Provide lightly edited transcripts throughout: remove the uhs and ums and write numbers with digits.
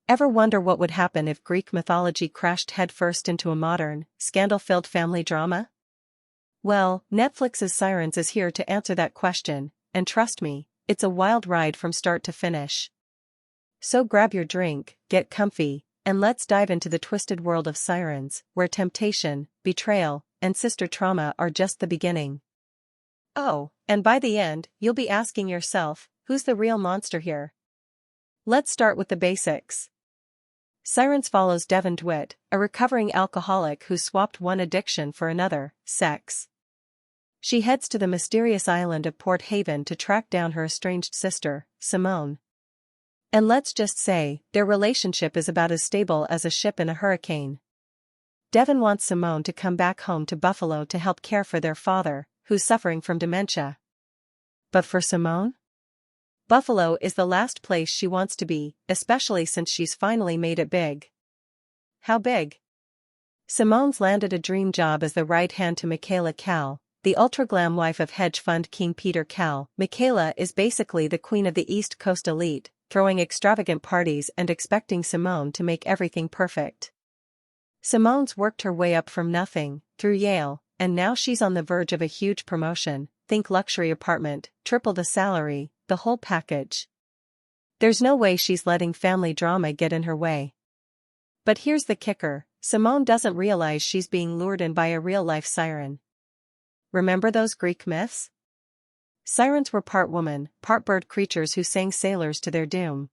Ever wonder what would happen if Greek mythology crashed headfirst into a modern, scandal-filled family drama? Well, Netflix's Sirens is here to answer that question, and trust me, it's a wild ride from start to finish. So grab your drink, get comfy, and let's dive into the twisted world of sirens, where temptation, betrayal, and sister trauma are just the beginning. Oh, and by the end, you'll be asking yourself, who's the real monster here? Let's start with the basics. Sirens follows Devon DeWitt, a recovering alcoholic who swapped one addiction for another, sex. She heads to the mysterious island of Port Haven to track down her estranged sister, Simone. And let's just say, their relationship is about as stable as a ship in a hurricane. Devon wants Simone to come back home to Buffalo to help care for their father, who's suffering from dementia. But for Simone? Buffalo is the last place she wants to be, especially since she's finally made it big. How big? Simone's landed a dream job as the right hand to Michaela Cal, the ultra-glam wife of hedge fund king Peter Cal. Michaela is basically the queen of the East Coast elite, throwing extravagant parties and expecting Simone to make everything perfect. Simone's worked her way up from nothing, through Yale, and now she's on the verge of a huge promotion. Think luxury apartment, triple the salary, the whole package. There's no way she's letting family drama get in her way. But here's the kicker, Simone doesn't realize she's being lured in by a real-life siren. Remember those Greek myths? Sirens were part woman, part bird creatures who sang sailors to their doom.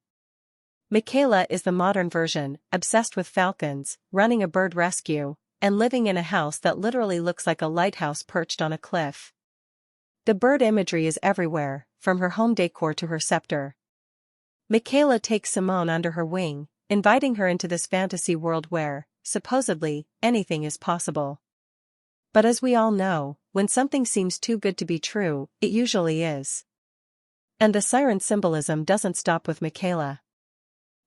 Michaela is the modern version, obsessed with falcons, running a bird rescue, and living in a house that literally looks like a lighthouse perched on a cliff. The bird imagery is everywhere, from her home decor to her scepter. Michaela takes Simone under her wing, inviting her into this fantasy world where, supposedly, anything is possible. But as we all know, when something seems too good to be true, it usually is. And the siren symbolism doesn't stop with Michaela.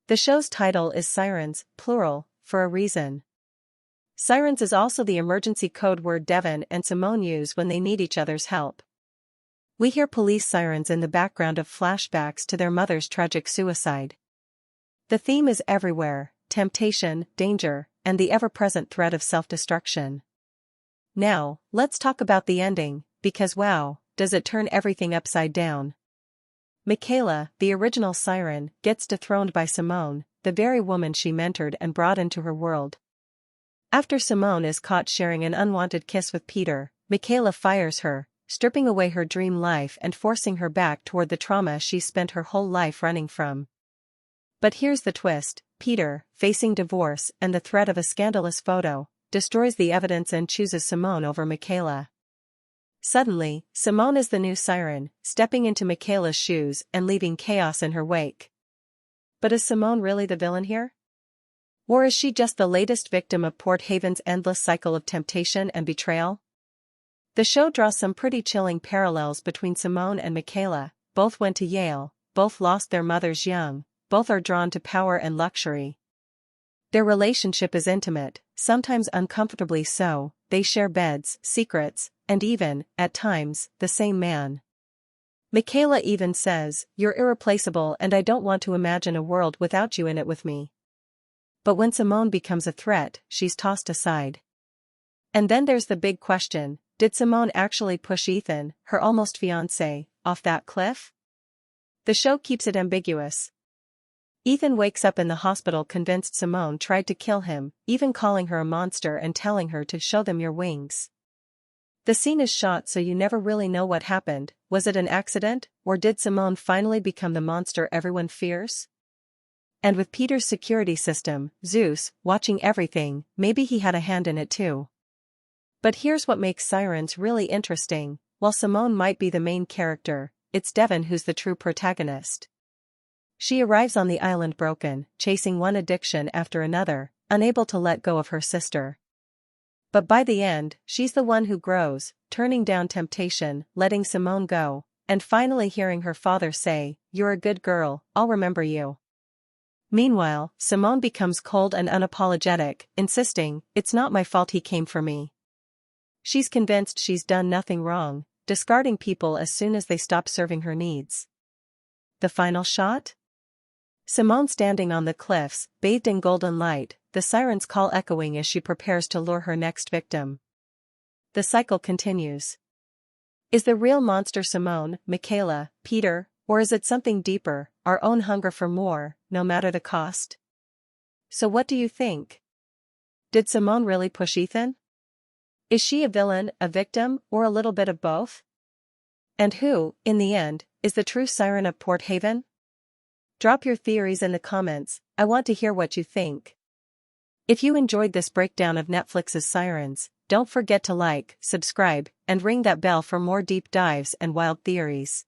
The show's title is Sirens, plural, for a reason. Sirens is also the emergency code word Devon and Simone use when they need each other's help. We hear police sirens in the background of flashbacks to their mother's tragic suicide. The theme is everywhere, temptation, danger, and the ever-present threat of self-destruction. Now, let's talk about the ending, because wow, does it turn everything upside down. Michaela, the original siren, gets dethroned by Simone, the very woman she mentored and brought into her world. After Simone is caught sharing an unwanted kiss with Peter, Michaela fires her, stripping away her dream life and forcing her back toward the trauma she spent her whole life running from. But here's the twist, Peter, facing divorce and the threat of a scandalous photo, destroys the evidence and chooses Simone over Michaela. Suddenly, Simone is the new siren, stepping into Michaela's shoes and leaving chaos in her wake. But is Simone really the villain here? Or is she just the latest victim of Port Haven's endless cycle of temptation and betrayal? The show draws some pretty chilling parallels between Simone and Michaela. Both went to Yale, both lost their mothers young, both are drawn to power and luxury. Their relationship is intimate, sometimes uncomfortably so, they share beds, secrets, and even, at times, the same man. Michaela even says, "You're irreplaceable and I don't want to imagine a world without you in it with me." But when Simone becomes a threat, she's tossed aside. And then there's the big question, did Simone actually push Ethan, her almost fiancé, off that cliff? The show keeps it ambiguous. Ethan wakes up in the hospital convinced Simone tried to kill him, even calling her a monster and telling her to show them your wings. The scene is shot so you never really know what happened. Was it an accident, or did Simone finally become the monster everyone fears? And with Peter's security system, Zeus, watching everything, maybe he had a hand in it too. But here's what makes Sirens really interesting, while Simone might be the main character, it's Devon who's the true protagonist. She arrives on the island broken, chasing one addiction after another, unable to let go of her sister. But by the end, she's the one who grows, turning down temptation, letting Simone go, and finally hearing her father say, "You're a good girl, I'll remember you." Meanwhile, Simone becomes cold and unapologetic, insisting, "It's not my fault he came for me." She's convinced she's done nothing wrong, discarding people as soon as they stop serving her needs. The final shot? Simone standing on the cliffs, bathed in golden light, the siren's call echoing as she prepares to lure her next victim. The cycle continues. Is the real monster Simone, Michaela, Peter, or is it something deeper, our own hunger for more, no matter the cost? So what do you think? Did Simone really push Ethan? Is she a villain, a victim, or a little bit of both? And who, in the end, is the true siren of Port Haven? Drop your theories in the comments, I want to hear what you think. If you enjoyed this breakdown of Netflix's Sirens, don't forget to like, subscribe, and ring that bell for more deep dives and wild theories.